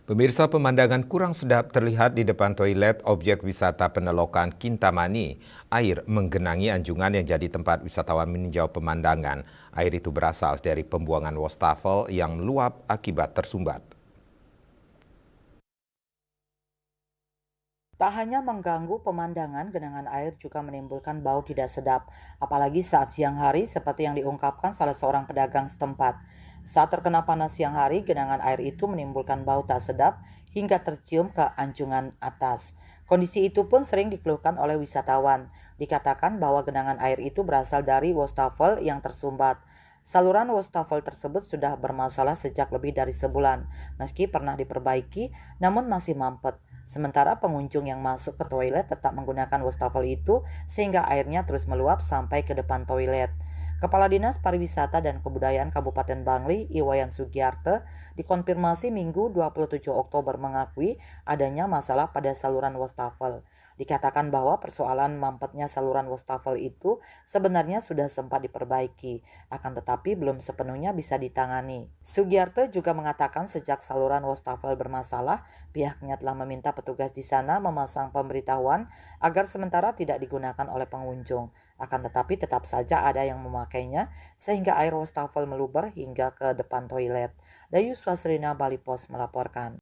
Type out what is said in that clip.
Pemirsa, pemandangan kurang sedap terlihat di depan toilet objek wisata Penelokan Kintamani. Air menggenangi anjungan yang jadi tempat wisatawan meninjau pemandangan. Air itu berasal dari pembuangan wastafel yang meluap akibat tersumbat. Tak hanya mengganggu pemandangan, genangan air juga menimbulkan bau tidak sedap, apalagi saat siang hari seperti yang diungkapkan salah seorang pedagang setempat. Saat terkena panas siang hari, genangan air itu menimbulkan bau tak sedap hingga tercium ke anjungan atas. Kondisi itu pun sering dikeluhkan oleh wisatawan. Dikatakan bahwa genangan air itu berasal dari wastafel yang tersumbat. Saluran wastafel tersebut sudah bermasalah sejak lebih dari sebulan. Meski pernah diperbaiki, namun masih mampet. Sementara pengunjung yang masuk ke toilet tetap menggunakan wastafel itu sehingga airnya terus meluap sampai ke depan toilet. Kepala Dinas Pariwisata dan Kebudayaan Kabupaten Bangli, Iwayan Sugiarte, dikonfirmasi Minggu 27 Oktober mengakui adanya masalah pada saluran wastafel. Dikatakan bahwa persoalan mampetnya saluran wastafel itu sebenarnya sudah sempat diperbaiki, akan tetapi belum sepenuhnya bisa ditangani. Sugiarte juga mengatakan sejak saluran wastafel bermasalah, pihaknya telah meminta petugas di sana memasang pemberitahuan agar sementara tidak digunakan oleh pengunjung. Akan tetapi tetap saja ada yang memakainya sehingga air wastafel meluber hingga ke depan toilet. Dayu Swasrina, Bali Pos melaporkan.